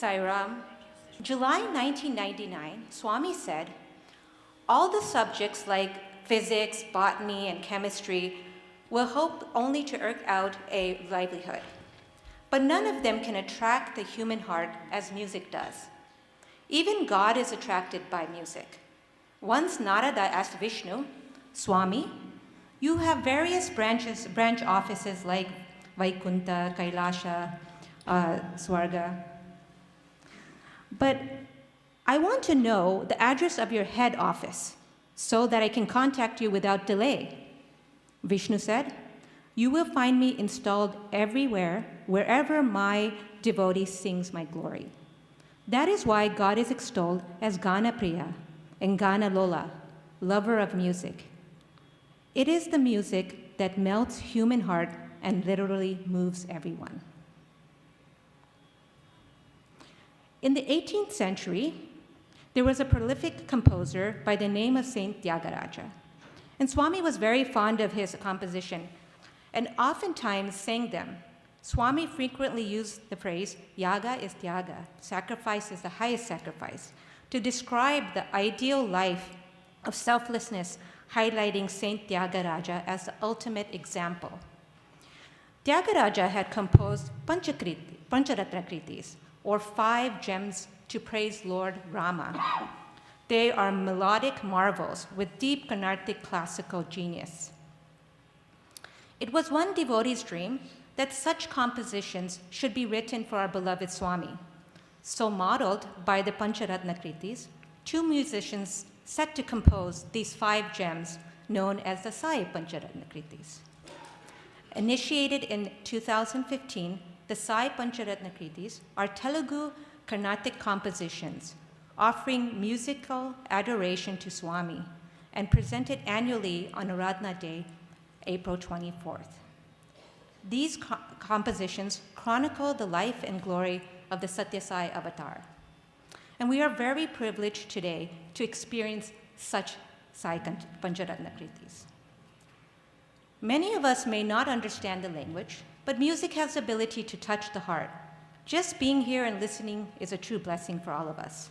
Sairam. July 1999, Swami said, all the subjects like physics, botany, and chemistry will help only to eke out a livelihood. But none of them can attract the human heart as music does. Even God is attracted by music. Once Narada asked Vishnu, Swami, you have various branch offices like Vaikunta, Kailasha, Swarga. But I want to know the address of your head office so that I can contact you without delay. Vishnu said, you will find me installed everywhere, wherever my devotee sings my glory. That is why God is extolled as Gana Priya and Gana Lola, lover of music. It is the music that melts human heart and literally moves everyone. In the 18th century, there was a prolific composer by the name of Saint Tyagaraja. And Swami was very fond of his composition and oftentimes sang them. Swami frequently used the phrase, yaga is tyaga, sacrifice is the highest sacrifice, to describe the ideal life of selflessness, highlighting Saint Tyagaraja as the ultimate example. Tyagaraja had composed Pancharatna Kritis, or 5 gems to praise Lord Rama. They are melodic marvels with deep Carnatic classical genius. It was one devotee's dream that such compositions should be written for our beloved Swami. So modeled by the Pancharatna Kritis, 2 musicians set to compose these 5 gems known as the Sai Pancharatna Kritis. Initiated in 2015, the Sai Pancharatna Kritis are Telugu Carnatic compositions offering musical adoration to Swami and presented annually on Aradhana Day, April 24th. These compositions chronicle the life and glory of the Satya Sai avatar. And we are very privileged today to experience such Sai Pancharatna Kritis. Many of us may not understand the language, but music has the ability to touch the heart. Just being here and listening is a true blessing for all of us.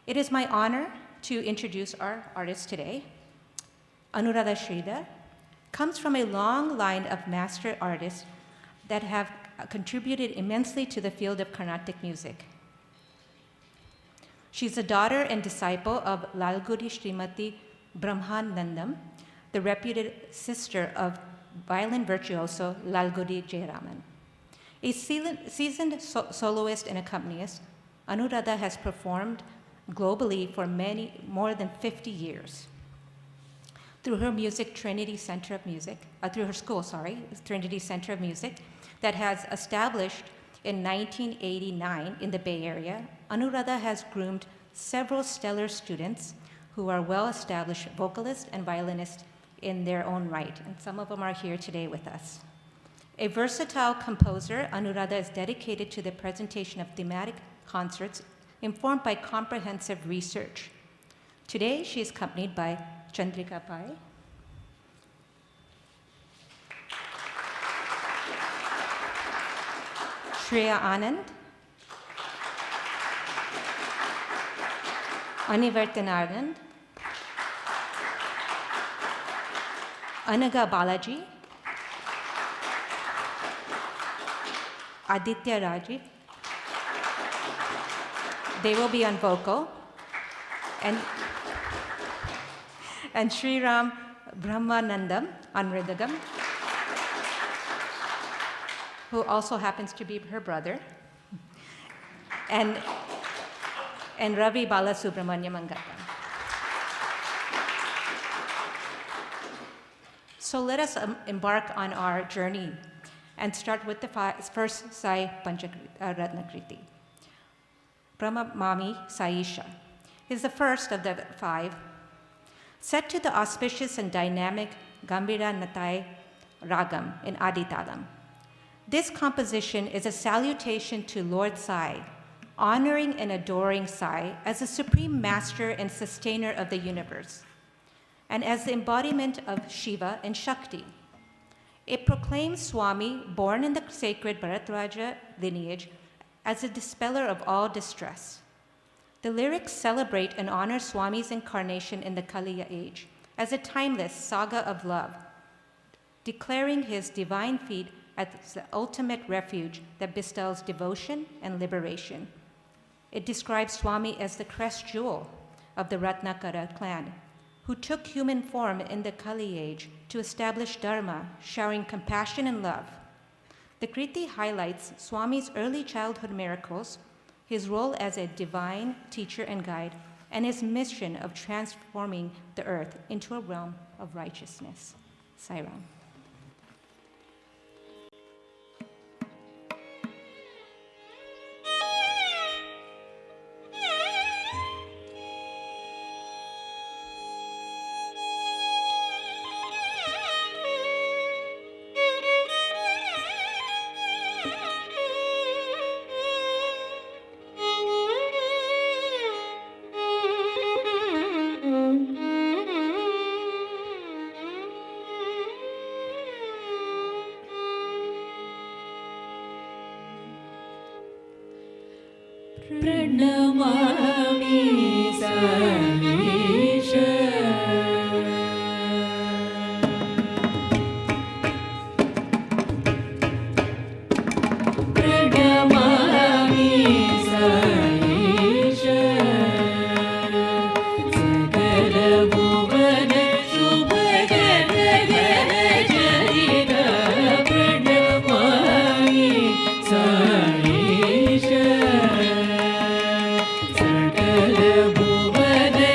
It is my honor to introduce our artist today. Anuradha Sridhar comes from a long line of master artists that have contributed immensely to the field of Carnatic music. She's the daughter and disciple of Lalgudi Srimati Brahmanandam, the reputed sister of violin virtuoso Lalgudi Jayaraman. A seasoned soloist and accompanist, Anuradha has performed globally for more than 50 years. Through her music, Trinity Center of Music, Trinity Center of Music, that has established in 1989 in the Bay Area, Anuradha has groomed several stellar students who are well-established vocalists and violinists in their own right, and some of them are here today with us. A versatile composer, Anuradha is dedicated to the presentation of thematic concerts informed by comprehensive research. Today, she is accompanied by Chandrika Pai, Shreya Anand, Anivartan Anand, Anaga Balaji, Aditya Rajiv. They will be on vocal. And Sriram Brahmanandam on Mridagam, who also happens to be her brother. And Ravi Balasubramanyam on Gatam. So let us embark on our journey and start with the first Sai Pancharatna Kriti. Brahma Mami Saisha is the first of the 5, set to the auspicious and dynamic Gambira Natai Ragam in Aditalam. This composition is a salutation to Lord Sai, honoring and adoring Sai as the supreme master and sustainer of the universe, and as the embodiment of Shiva and Shakti. It proclaims Swami, born in the sacred Bharadraja lineage, as a dispeller of all distress. The lyrics celebrate and honor Swami's incarnation in the Kaliya age as a timeless saga of love, declaring his divine feet as the ultimate refuge that bestows devotion and liberation. It describes Swami as the crest jewel of the Ratnakara clan, who took human form in the Kali age to establish Dharma, showering compassion and love. The Kriti highlights Swami's early childhood miracles, his role as a divine teacher and guide, and his mission of transforming the earth into a realm of righteousness. Sai Ram. Pranamami Saisha Pranamami Saisha Sakala Bhuvana Shubhagana Jarita Pranamami Saisha Sakala Bhuvana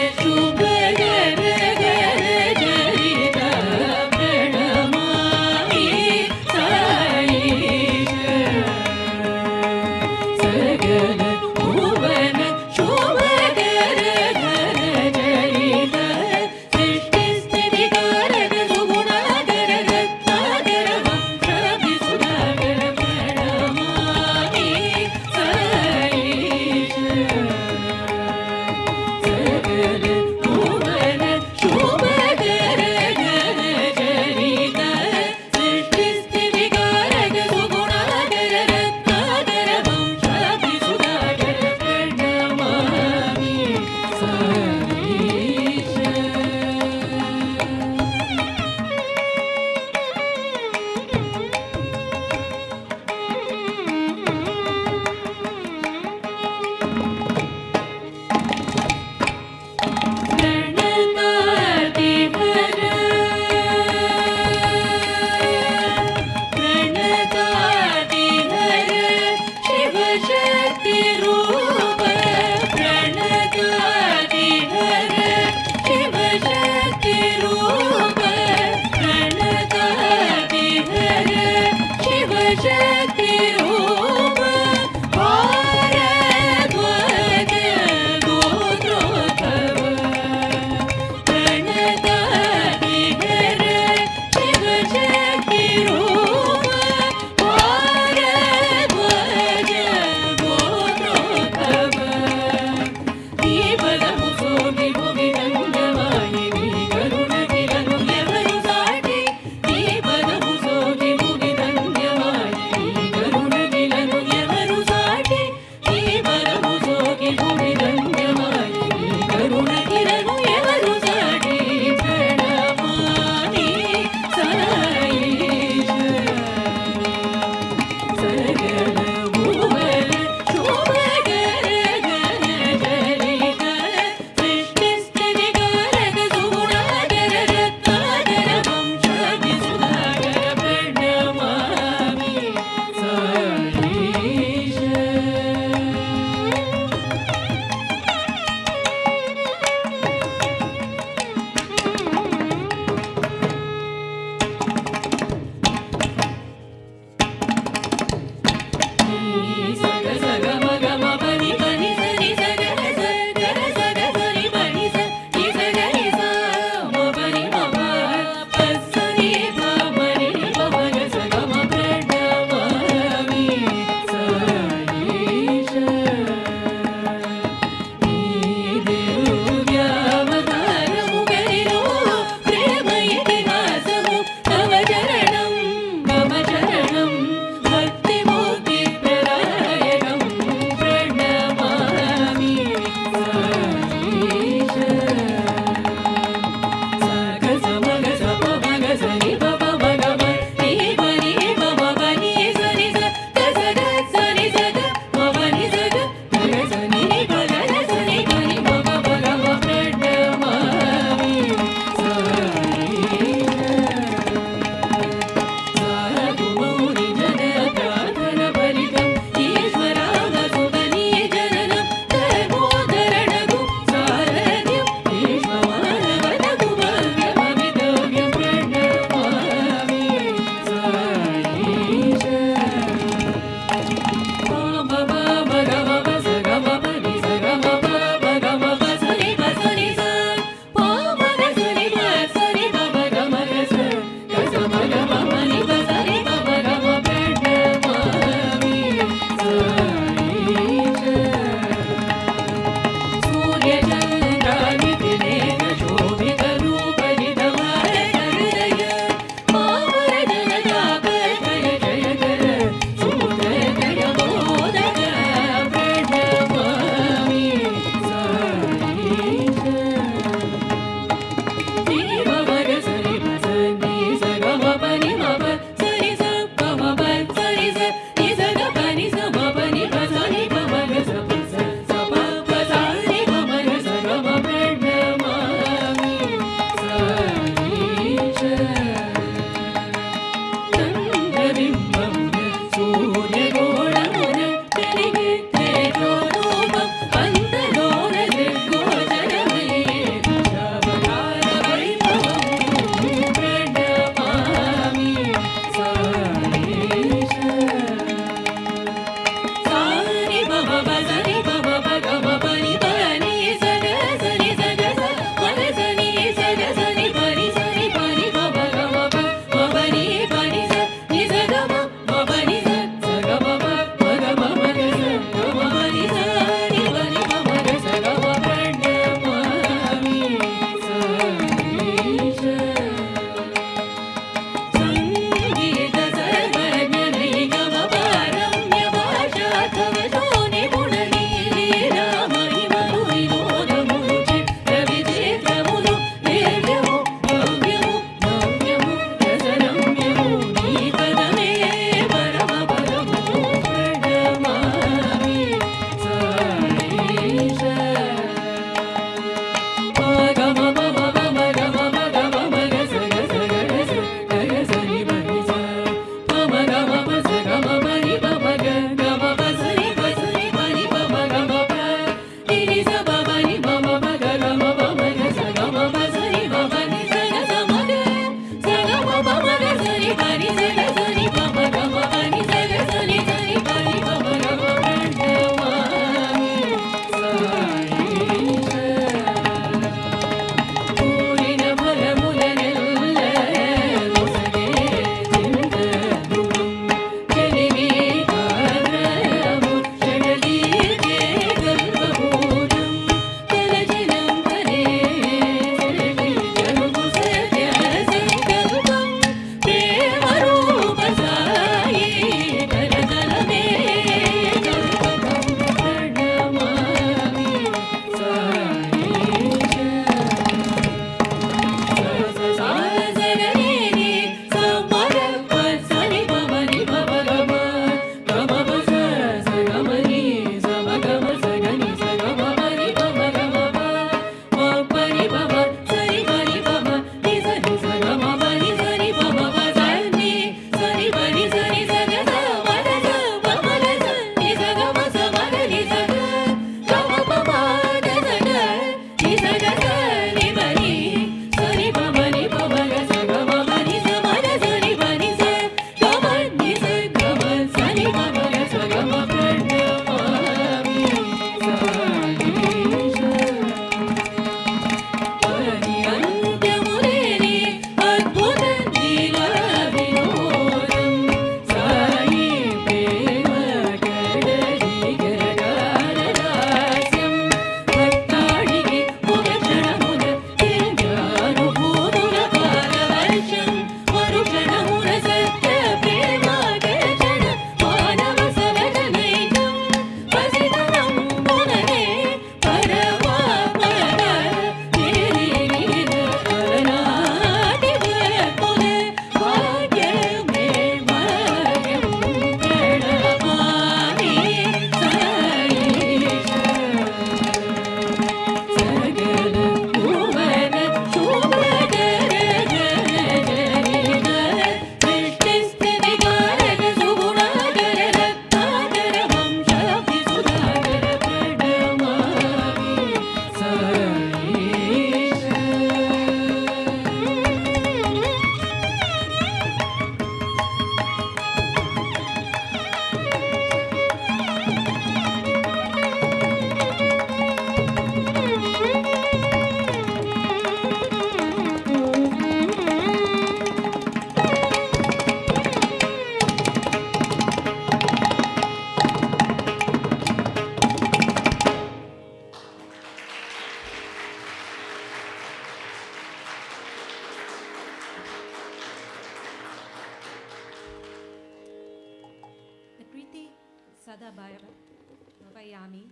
Vayami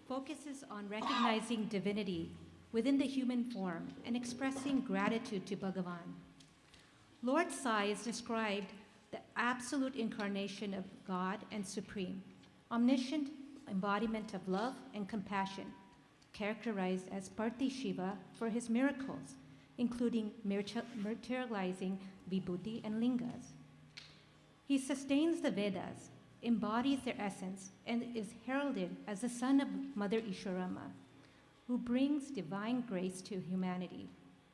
focuses on recognizing divinity within the human form and expressing gratitude to Bhagavan. Lord Sai is described the absolute incarnation of God and supreme, omniscient embodiment of love and compassion, characterized as Parthi Shiva for his miracles, including materializing vibhuti and lingas. He sustains the Vedas, embodies their essence, and is heralded as the son of Mother Ishwarama, who brings divine grace to humanity,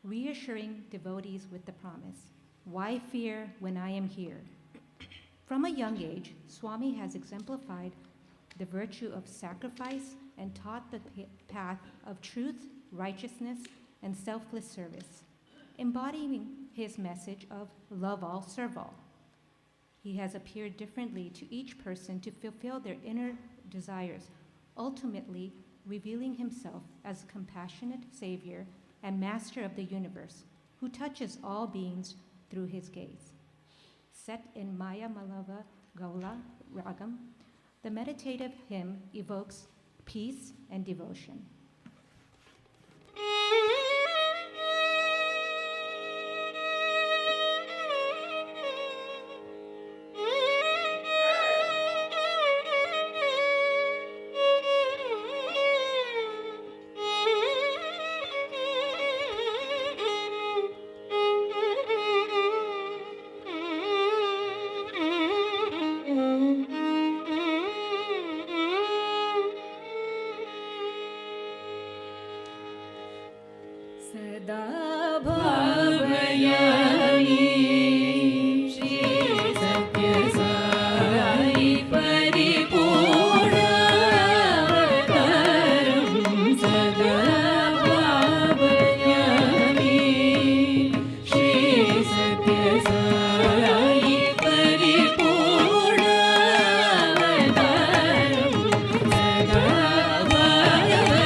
reassuring devotees with the promise, "Why fear when I am here?" From a young age, Swami has exemplified the virtue of sacrifice and taught the path of truth, righteousness, and selfless service, embodying his message of love all, serve all. He has appeared differently to each person to fulfill their inner desires, ultimately revealing himself as a compassionate savior and master of the universe, who touches all beings through his gaze. Set in Maya Malava Gaula Ragam, the meditative hymn evokes peace and devotion. सदा भावयामि श्री सत्य साई परिपूर्णावतारं सदा भावयामि श्री सत्य साई परिपूर्णावतारं सदा भावयामि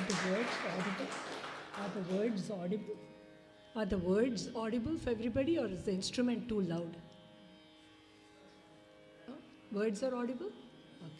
the words audible? Are the words audible? Are the words audible for everybody, or is the instrument too loud? No? Words are audible? Okay.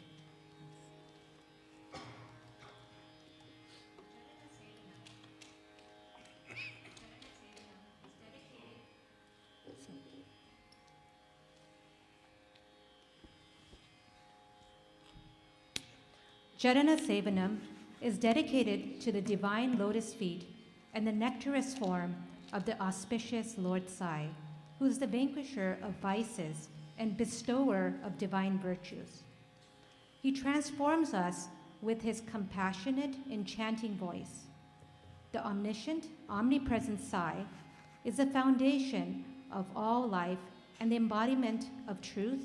Charana Sevanam is dedicated to the divine lotus feet and the nectarous form of the auspicious Lord Sai, who is the vanquisher of vices and bestower of divine virtues. He transforms us with his compassionate, enchanting voice. The omniscient, omnipresent Sai is the foundation of all life and the embodiment of truth,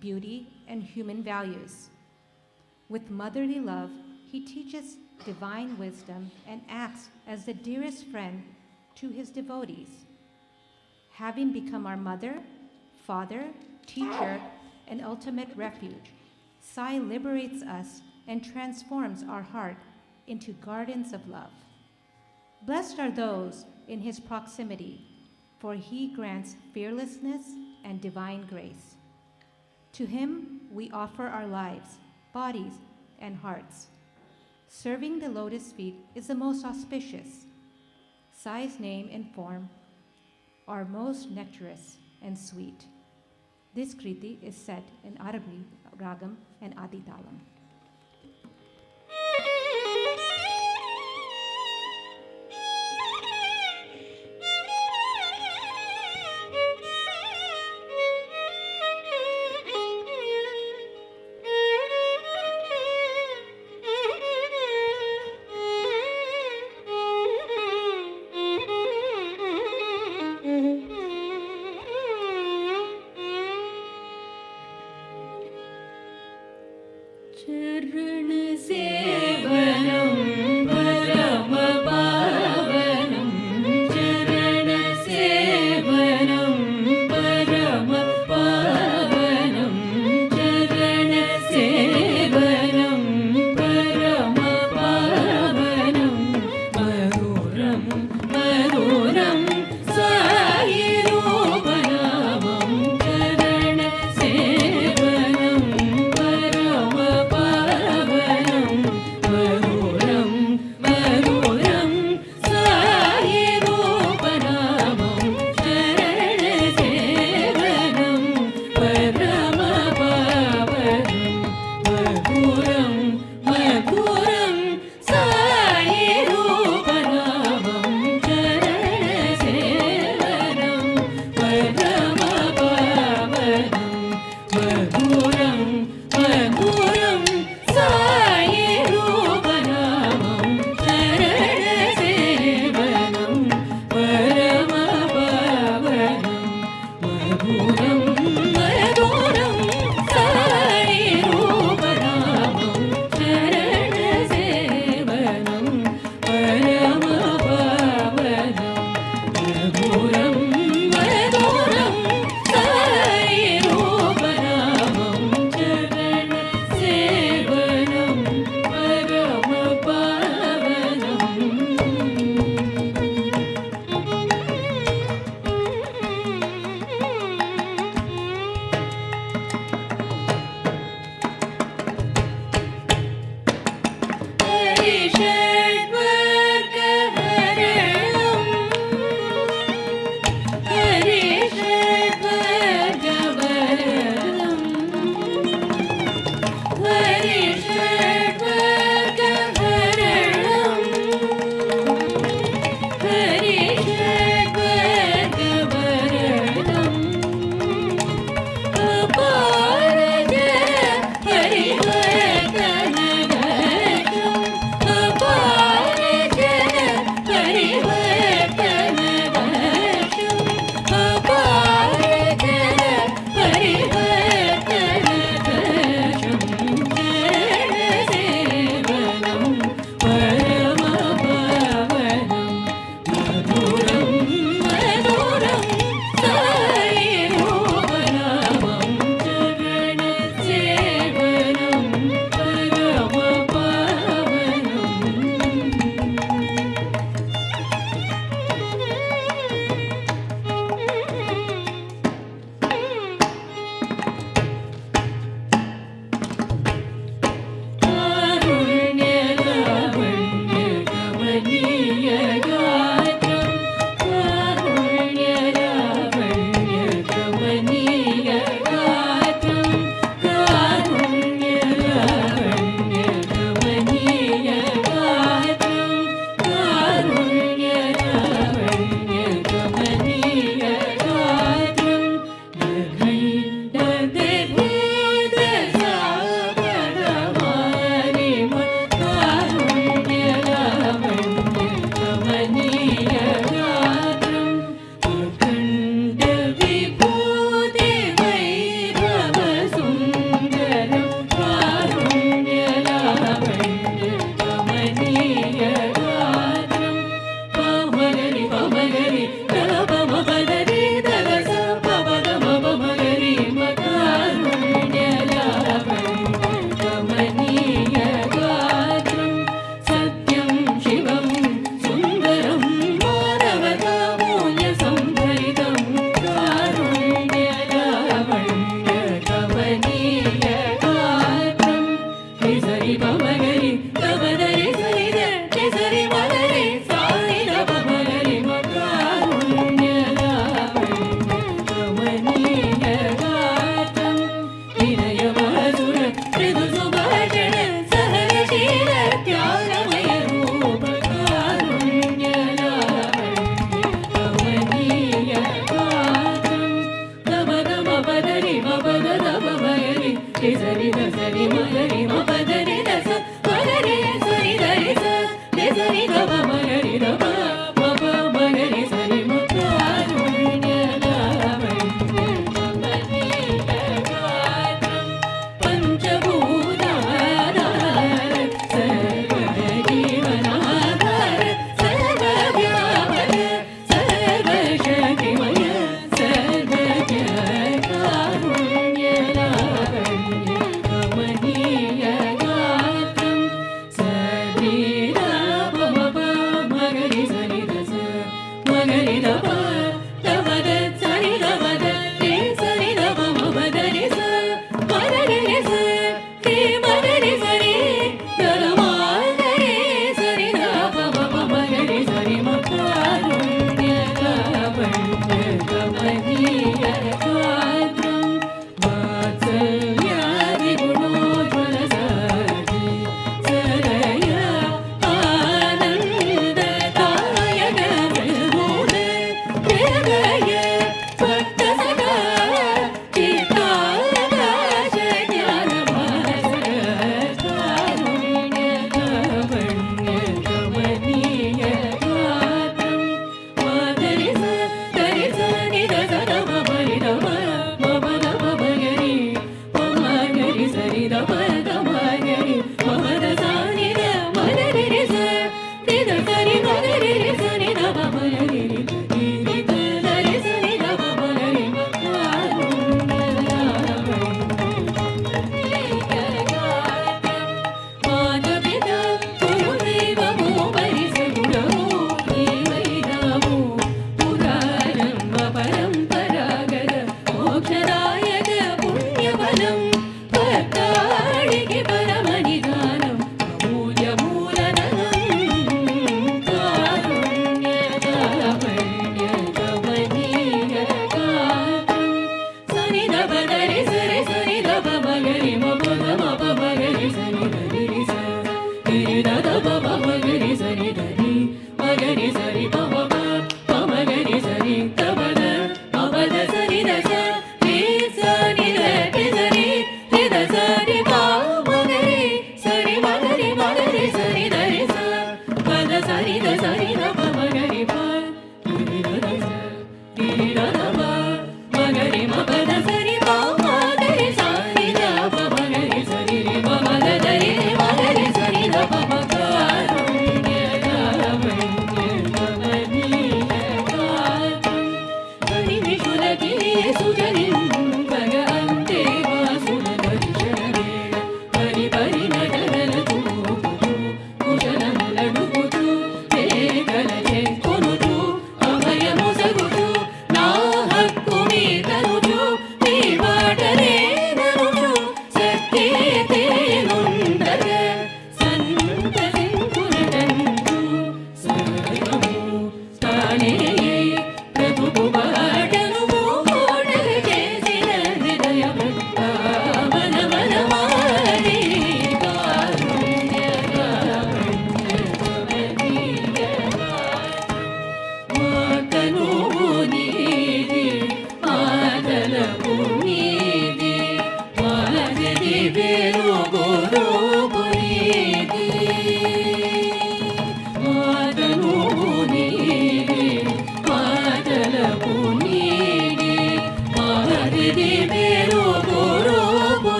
beauty, and human values. With motherly love, he teaches divine wisdom and acts as the dearest friend to his devotees. Having become our mother, father, teacher, and ultimate refuge, Sai liberates us and transforms our heart into gardens of love. Blessed are those in his proximity, for he grants fearlessness and divine grace. To him we offer our lives, bodies, and hearts. Serving the lotus feet is the most auspicious. Sai's name and form are most nectarous and sweet. This kriti is set in Arabi, Ragam, and Aditalam. Jai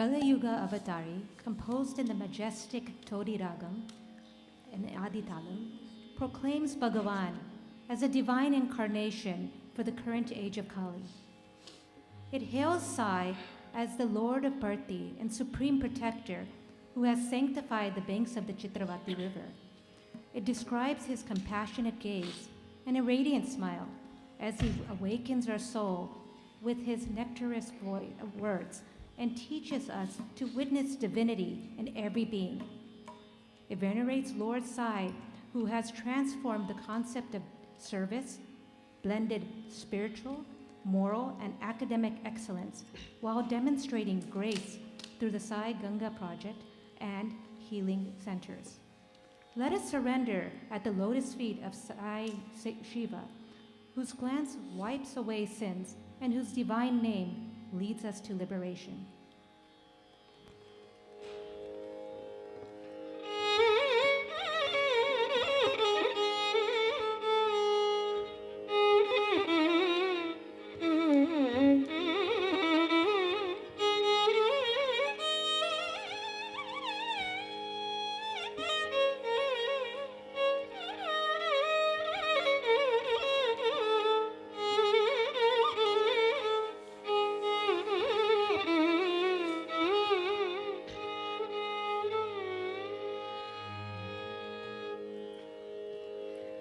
Kala Yuga Avatari, composed in the majestic Todi Ragam and Aditalam, proclaims Bhagavan as a divine incarnation for the current age of Kali. It hails Sai as the Lord of Bharti and Supreme Protector who has sanctified the banks of the Chitravati River. It describes his compassionate gaze and a radiant smile as he awakens our soul with his nectarous words and teaches us to witness divinity in every being. It venerates Lord Sai, who has transformed the concept of service, blended spiritual, moral, and academic excellence while demonstrating grace through the Sai Ganga Project and healing centers. Let us surrender at the lotus feet of Sai Shiva, whose glance wipes away sins and whose divine name leads us to liberation.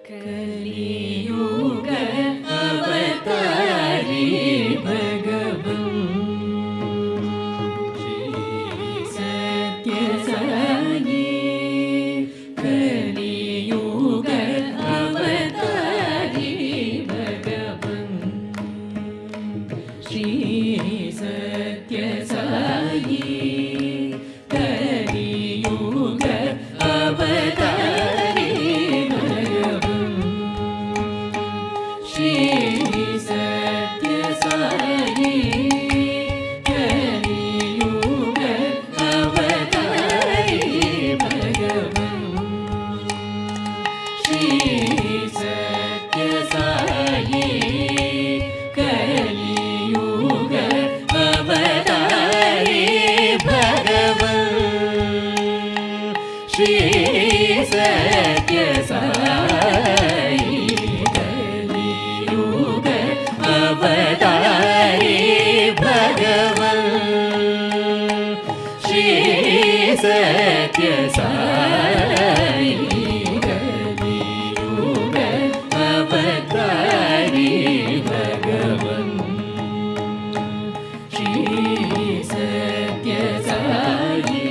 कलियुग अवतारी भगवन् श्री सत्य साई कलियुग अवतारी भगवन् श्री सत्य साई कलियुग अवतारी श्री सत्य साई कलियुग अवतारी भगवन् श्री सत्य साई कलियुग अवतारी भगवन् श्री सत्य साई अवतारी भगवन् श्री सत्य साई कलियुग अवतारी भगवन् श्री सत्य साई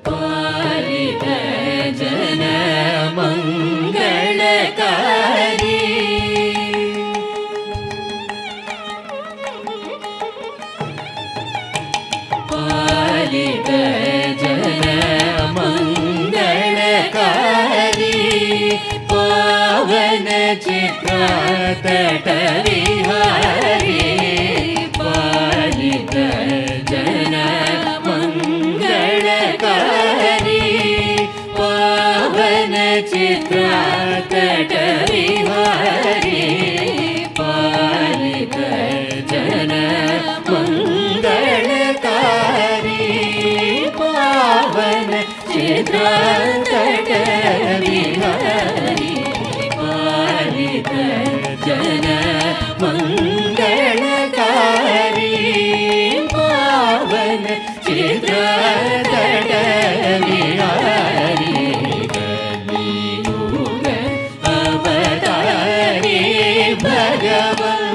पालित जन मंगलकारी पालित जन मंगलकारी पावन चित्रा तट विहारी पालित जन मंगलकारी पावन चित्रा तट विहारी पालित जन मंगलकारी पावन चित्रा तट विहारी पालित जन मंगलकारी पावन चित्रा तट विहारी कलियुग अवतारी भगवन्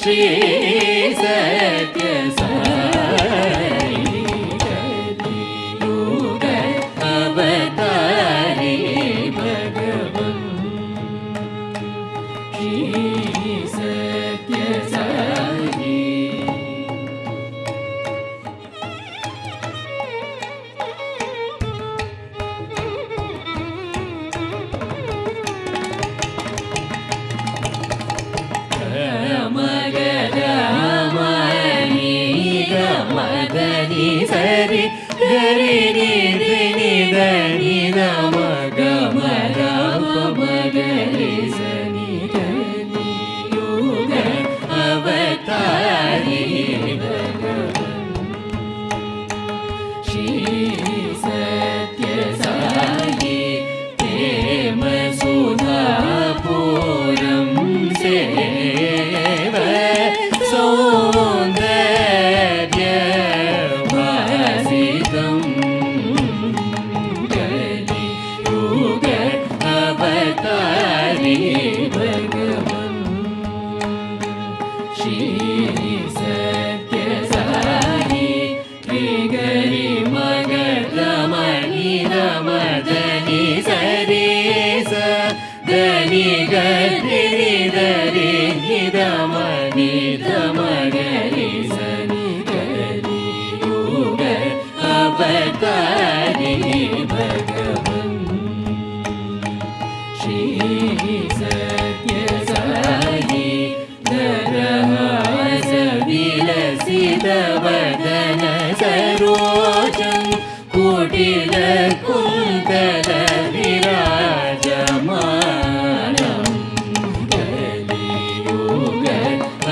श्री सत्य साई कलियुग अवतारी भगवन् श्री सत्य साई मगनि सरि गरि रि रि धनि नम गम गम मगरि सनि कलियुग अवतारी भगवन् अवतारी भगवन् श्री सत्य साई दरहास विलसित वदन सरोजं कुटिल कुन्तल विराजमानं कलियुग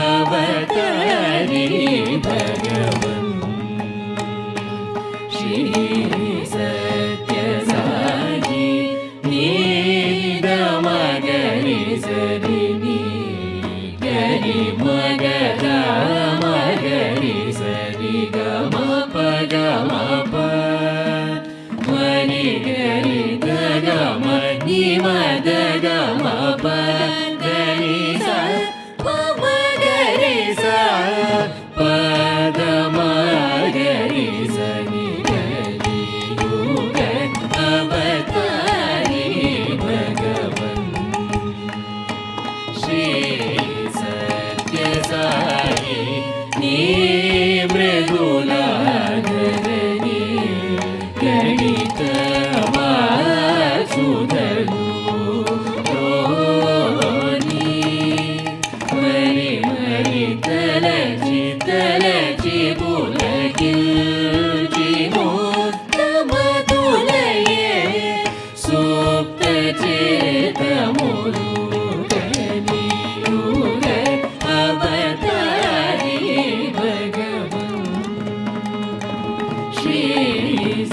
अवतारी भगवन् श्री सत्य साई नीदमगरि सरिनी गरि मगद मगरि सरि गम पग मप मरि गरि गम नि मद गम पगरि स मगरि स पद मगरि सनि गरि युग अवतारी भगवन् श्री सत्य साई नी मृदुलाधरणी गणित वासुधनु रोनी मरि मरि तलचि तलचि पुलकिल्चि मोत्तमतुलये सुप्त चेतमुलु कलियुग अवतारी भगवन् श्री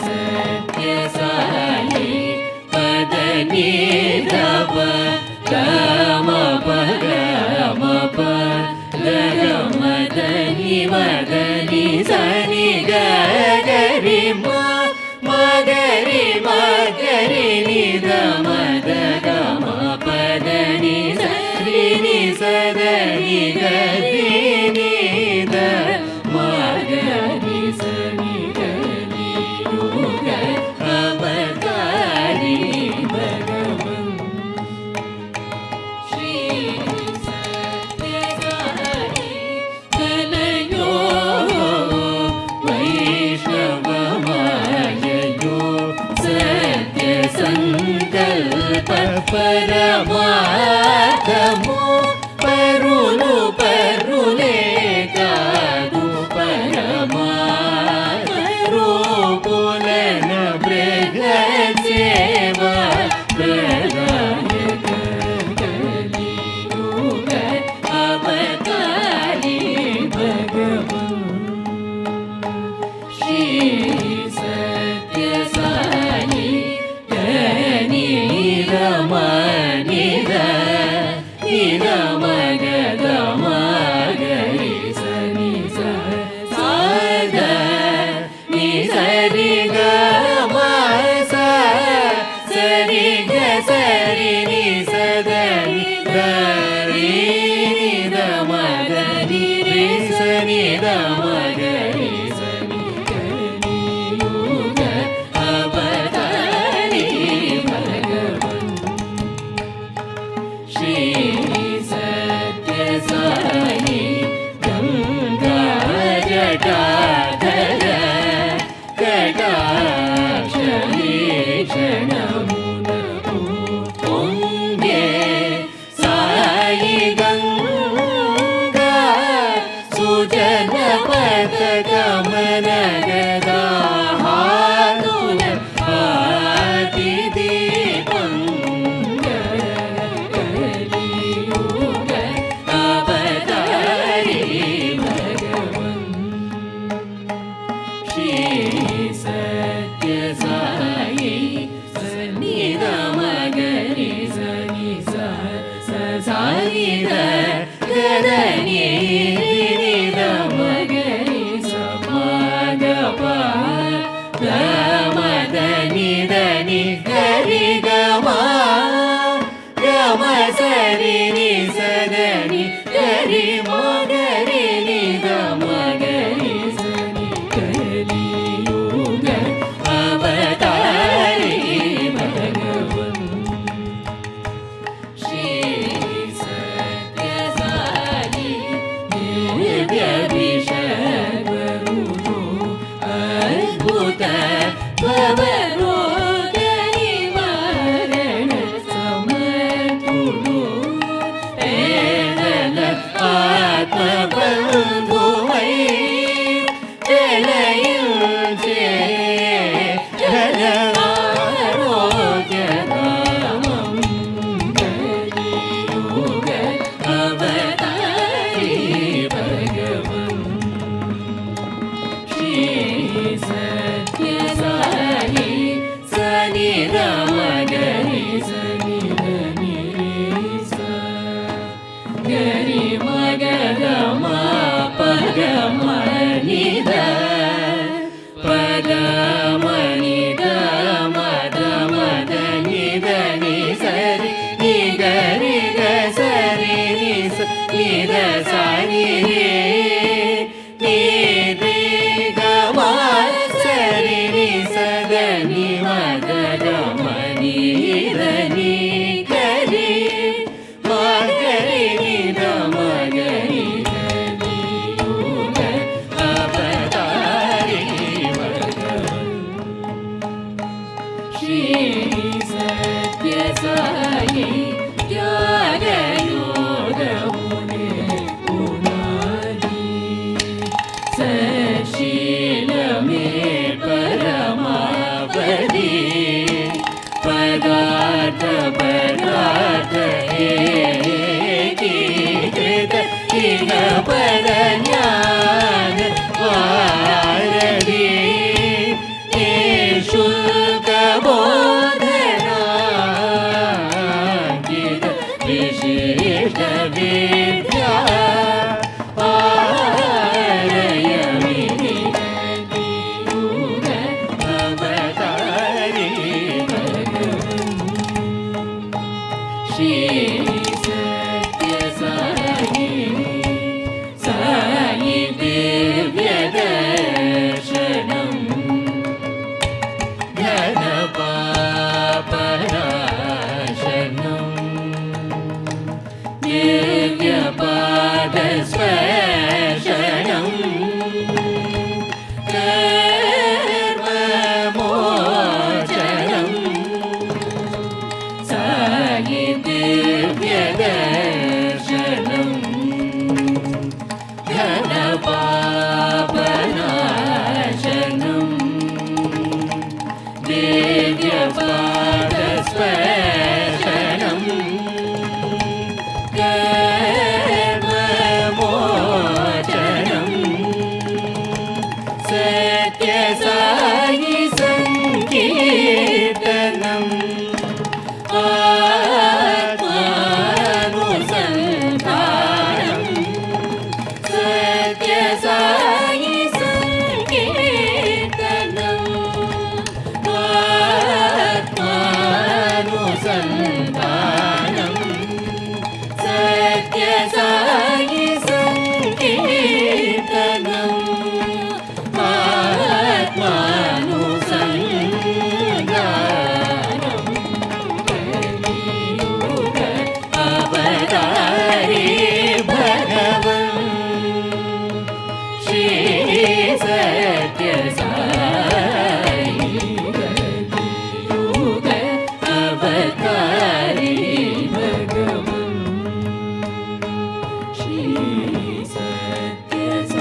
सत्य साई पदनी धप गम पग मप गमदनि मदनि सनि गरि मगरि मगरि निद मद गम पदनि सरि नि सदनि गरि निद मगरि सनि गरि युग अवतारी भगवन् श्री सत्य साई कलयो वैष्णवमाययो सत्य संकल्प परमार्थमो परुलु परुले कादु परमार्थ रूपुलन बृहत्सेवा प्रदायक कलियुग अवतारी भगवन् श्री सत्य साई निद मनिद निद मगद मगरि सनि साद नि सरि ग म स सरि ग सरि नि सदनि गरि निद मगरि रि सनि द मगरि सनि कलियुग अवतारी भगवन् श्री सत्य साई गंगा जटाधर कटाक्ष वीक्षणमुनपु पुण्ये साई गंगा सुजन पद गमन गदा हातुल आदि दीपं कलियुग अवतारी भगवन् श्री सत्य साई सनिद मगरि सनि साई गदनि निद मगरि समग गमदनि दनि गरि गम गम सरि नि सदनि गरि मगरि निद मगरि सनि कलियुग अवतारी भगवन् श्री सत्य साई दिव्य विषय अद्भुत भवरोग निवारण समर्थुडु वेदन आत्मबन्धुवै वेलयुजे जनआरोग्यधामं कलियुग अवतारी भगवन् श्री सत्यसाई सनि गमगरि सनि धनि सा गरि मगगम पगम निध पगम निध मद मद निध नि सरि नि गरि ग सरि नि स निध सरि रे नि रे ग म सरि नि स ग नि मद ग म नि ध नि गरि म गरि नि ध म गरि ध नि युग अवतारी भगवन् श्री सत्यसाई ज्ञानयोग मुने पुनादि सशील में परमावधि पदार्थ पदार्थ एकीकृत इह पद ज्ञान वारधि निःशुल्क बोधनाङ्कित विशिष्ट विद्या पारयमिति कलियुग अवतारी भगवन् श्री सत्यसाई साई दिव्यदर्शनम् घनपापनाशनम् दिव्यपादस्पर्शनम् कर्ममोचनम् साई दिव्यदर्शनम् घनपापनाशनम् दिव्यपादस्पर्शनम् कर्ममोचनम् सत्यसाई सङ्कीर्तनम् आत्मानुसन्धानम् सत्यसाई सङ्कीर्तनम् आत्मानुसन्धानम् सत्यसाई सङ्कीर्तनम् आत्मानुसन्धानम् कलियुग अवतारी भगवन् श्री सत्यसाई कलियुग अवतारी भगवन् Shri Sathya Sai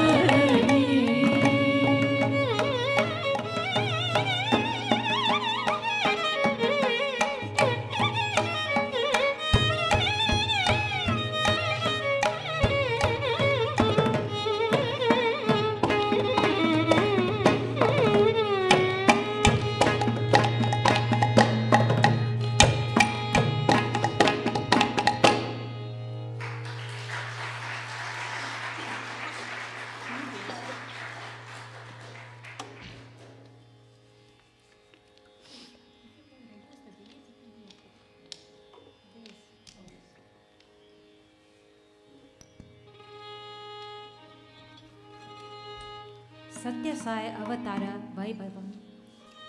Satya Sai Avatara Vaibhavam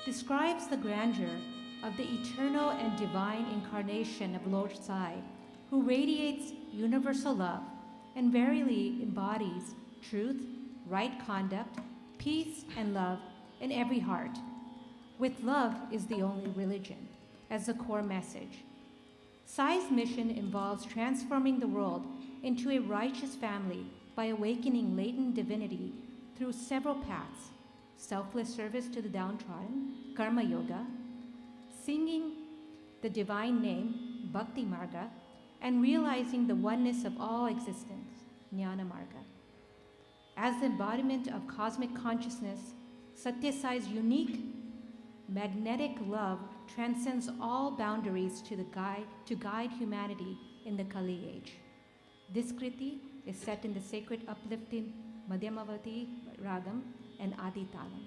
describes the grandeur of the eternal and divine incarnation of Lord Sai, who radiates universal love and verily embodies truth, right conduct, peace, and love in every heart. with love is the only religion, as the core message. Sai's mission involves transforming the world into a righteous family by awakening latent divinity through several paths: selfless service to the downtrodden, karma yoga, singing the divine name, bhakti marga, and realizing the oneness of all existence, jnana marga. As the embodiment of cosmic consciousness, Satya Sai's unique magnetic love transcends all boundaries to guide humanity in the Kali age. This kriti is set in the sacred uplifting Madhyamavati Ragam and Adi Talam.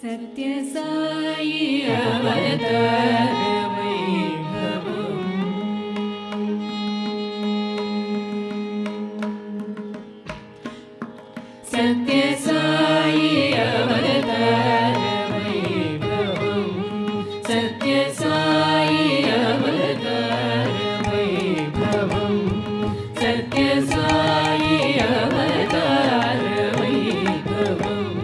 सत्य साई अवतार वैभवम् सत्य साई अवतार वैभवम् सत्य साई अवतार वैभवम् सत्य साई अवतार वैभवम्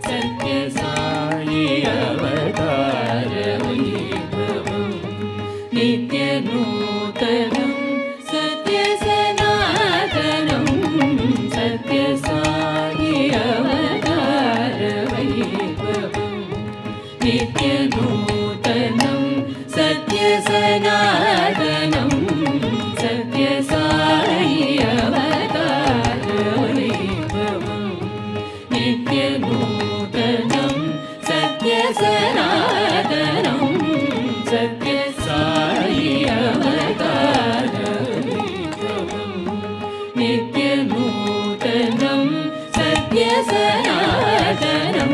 सत्य साई अवतार वैभवम् नित्यनूतनं सत्य सनातनं सत्य साई अवतार वैभवम् नित्यनूतनं सत्य सनातनं सत्य साई अवतार वैभवम् नित्यनूतनं सत्य सनातनं सत्य साई अवतार वैभवम् नित्यनूतनं सत्य सनातनं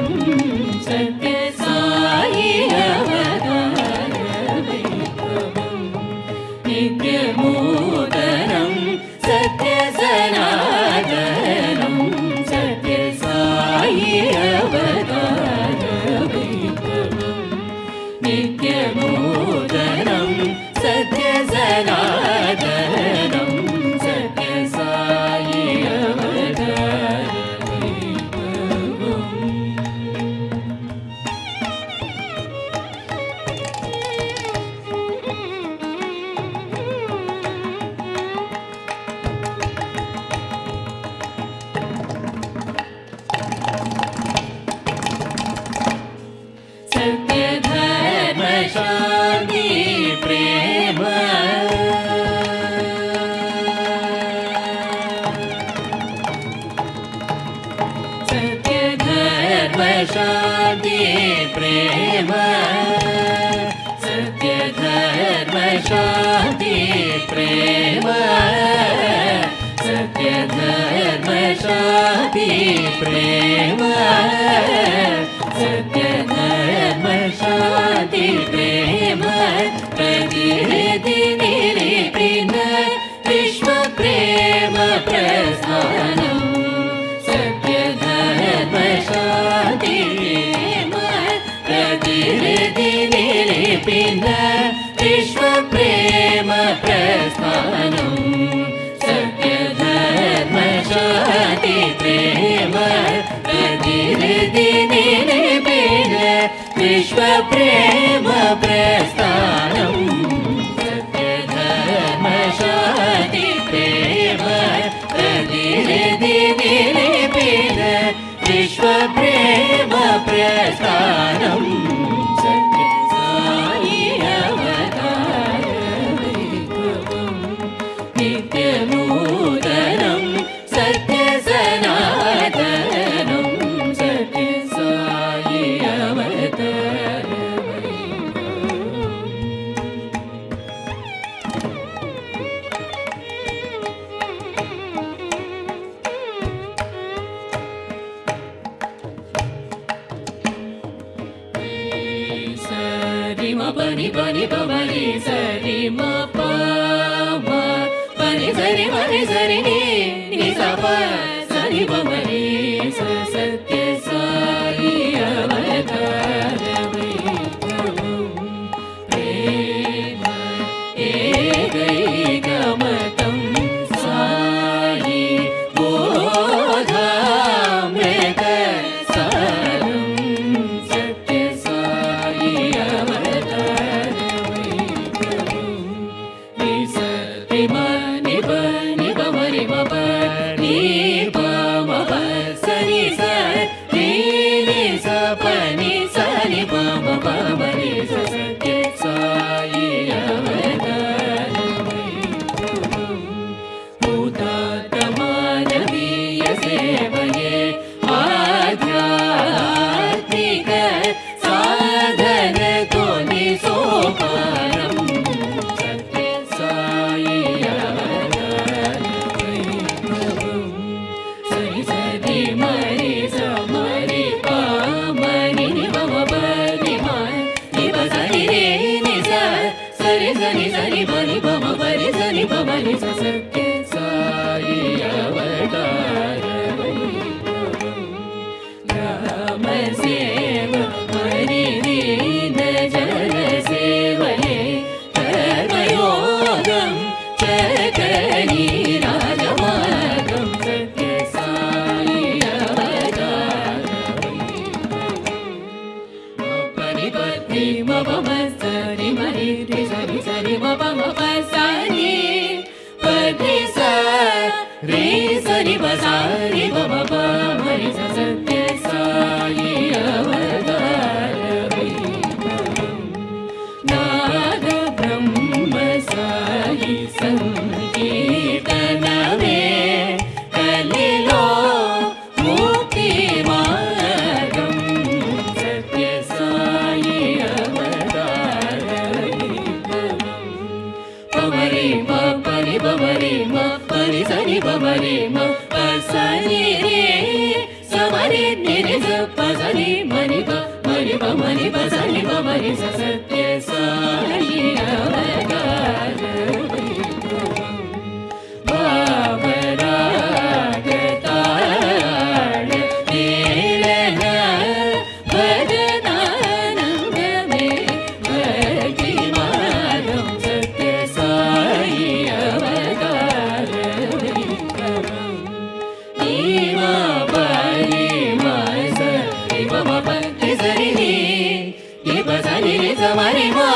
सत्य साई अवतार वैभवम् नित्यनूतनं सत्य सनातनं सत्य साई अवतार वैभवम् नित्यनूतनं सत्य सनातनं सत्य साई अवतार वैभवम् सत्य धर्म शांति प्रेम सत्य धर्म शांति प्रेम सत्य धर्म शांति प्रेम सत्य धर्म शांति प्रेम सत्य धर्म शांति प्रेम प्रतिनिधि निरूपिण विश्व प्रेम प्रस्थानम् सत्य धर्म शांति प्रेम प्रतिनिधि निरूपिण विश्व प्रेम प्रस्थानम् सत्य धर्म शांति प्रेम प्रतिनिधि निरूपिण विश्व प्रेम प्रस्थानम् सत्य धर्म शांति प्रेम प्रतिनिधि निरूपिण विश्व प्रेम प्रस्थानम् सत्य साई अवतार वैभवम् नित्यनूतनं सत्य सनातनं सत्य साई अवतार वैभवम् ni pa ni pa ma ni sa ni ma pa ma pa ni sa ni ma ni sa ni ni sa pa sa ni pa ma ni sa Satya Sai Avatara Vaibhavam Prema Ekaikamtam Sai Bodhamrita Saram Satya Sai Avatara Vaibhavam Nisa Rima Nipa Nipa Marima Pa Nipa Mapa Sani Sa Ni Sa Pa Ni Sa Nipa Mapa Mani Sa Satya Sai Avatara Vaibhavam Bhutatamanavīya Sevaye Ādhyātmika Sadhana Toni Soparam Satya Sai Avatara Vaibhavam Sari Sari Mari Sa Mari Pa Mani Ni Pa Ma Pa Ni Ma Ni Pa Sari Re Ni Sa Sari Sari Sari Pa Ni Pa Ma Pa Ni Sa Ni Pa Ma Ni Sa Satya Sai Avatara Vaibhavam Rama Seva Hari Dina Jana Sevaye Karmayogam Chakani Rajamagam Satya Sai Avatara Vaibhavam Mapani Pati Mapama Sari Mari Ri Sari Sari Mapama Pasani Pati Sa Ri Sari Pasari Mama Pa Mari Sa Satya Sai Avatara Vaibhavam Naga Brahma Sai Sankirtaname Kalilo Mukti Margam Satya Sai Avatara Vaibhavam Pamari Ma Pani Pamari Ma Pani Sani Pamari Ma Pasani Re Samari Niri Sa Pasani Mani Pa Mani Pa Mani Pa Sani Pa Mani Sa Satya Sai Avatara Vaibhavam Bhavaragataಳ Nilana Bhajananandame Bhaktimadam Satya Sai Avatara Vaibhavam Nima Pari Ma Sa Nima Ma Pa Ni Sa Ni Ni Ni Pa Sa Ni Ni Sa Ma Ni Ma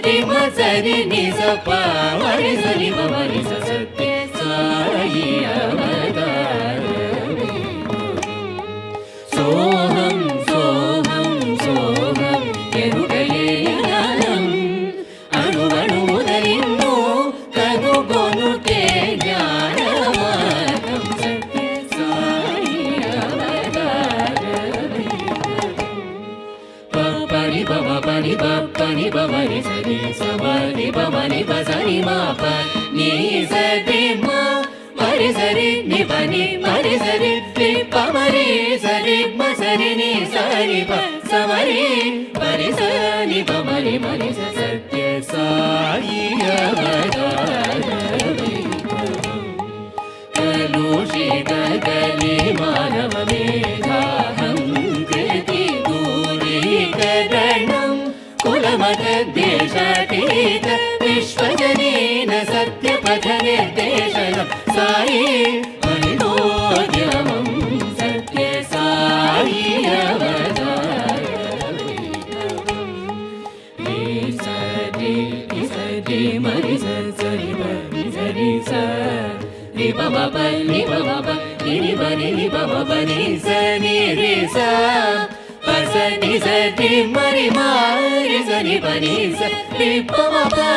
Ni Ma Sa Ni Ni Sa Pa Ma Ni Sa Ni Ma Ma Ni Sa Satya Sai Avatara Vaibhavam Soham Soham Soham Erugaye Gnanam Anu Anu Mudalinnu Kanugonute Gnanamargam Satya Sai Avatara Vaibhavam Papani Pama Pani Papani Pama Ni Sa Ni Sa Ma Ni Pa Ma Ni Pa Sa Ni Ma Pa Ni Sa Ni Ma Mari Sa Ri Ni Pa Ni Mari Sa Ri Ni Pa Ma Ri Sa Ri Ma Sa Ri Ni Sa Ri Pa Sa Ma Ri Pa Ni Sa Ni Pa Ma Ri Ma Ni Sa Satya Sai Avatara Vaibhavam Kalushita Kali Manava Medhaham Kriti Durikaranam Kulamata Deshatita Vishwajanina Satyapatha Nirdeshanam Sai Manidodhyamam Satya Sai Avatara Vaibhavam Ni Sa Ri Ni Sa Ri Ma Ri Sa Sa Ri Pa Ni Sa Ri Sa Ri Pa Ma Pa Ni Pa Ma Pa Ni Ni Pa Ni Ni Pa Ma Pa Ni Sa Ni Ri Sa Pa Sa Ni Sa Ri Ma Ri Ma Ri Sa Ni Pa Ni Sa Ri Pa Ma Pa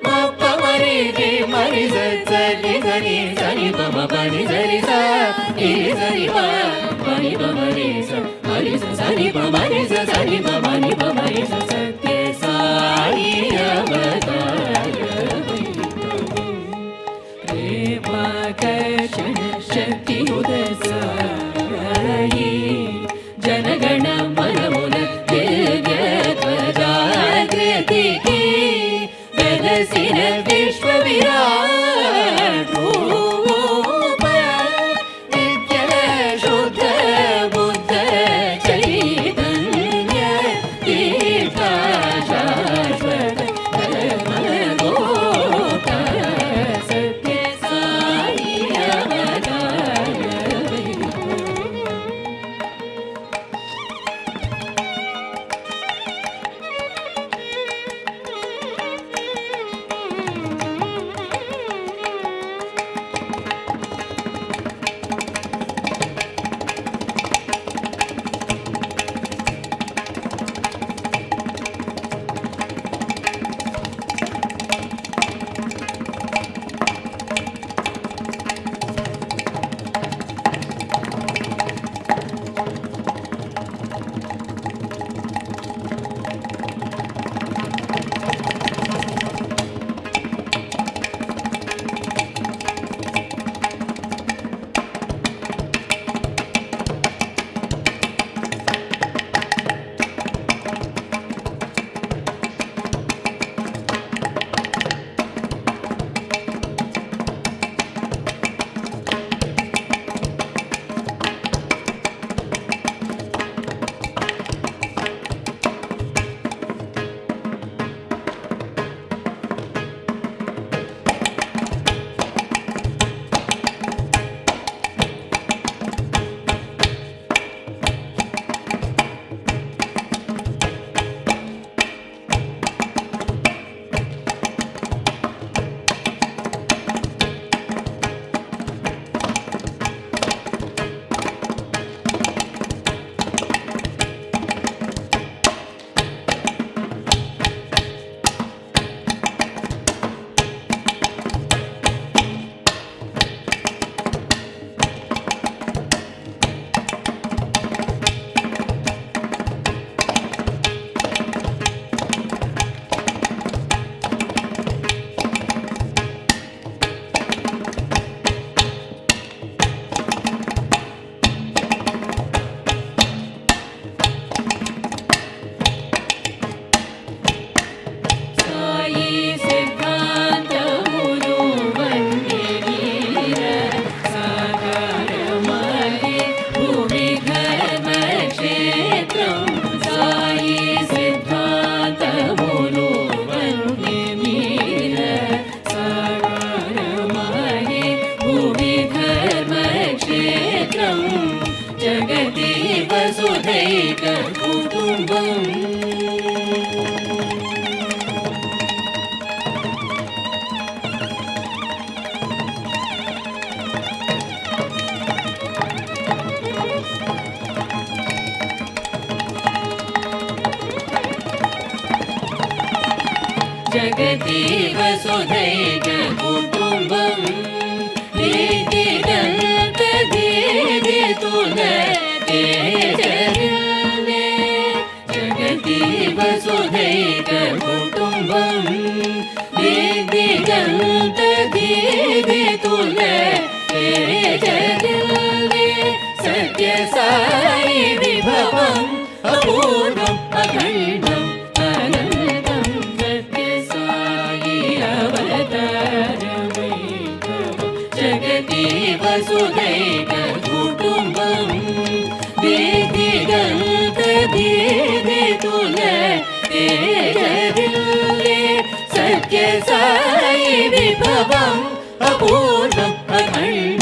Ma Pa Ma Ri Ri Ma Ri Sa Sa Ni Sa Ni Sa Ni Pa Ma Pa Ni Sa Ri Sa Ni Sa Ni Pa Ma Ni Pa Ma Ri Sa Ma Ri Sa Sa Ni Pa Ma Ri Sa Sa Ni Pa Ma Ni Pa Ma Ri Sa Satya Sai Avatara Vaibhavam Prema Shakti Udasai Janagana Manamuna Divya Tvajagriti जगति वसुधैक कुटुम्बम् तेजरिल्ले जगति वसुधैक कुटुम्बम् दिगन्तदीदितुले तेजरिल्ले सत्यसाई विभवम् अपूर्वम् अखण्डम् अनन्तं सत्यसाई अवतारवैभवम् जगति वसुधैक कुटुम्बम् दिगन्तदीदितुले तेजरिल्ले सत्यसाई विभवम् अपूर्वम् अखण्डम्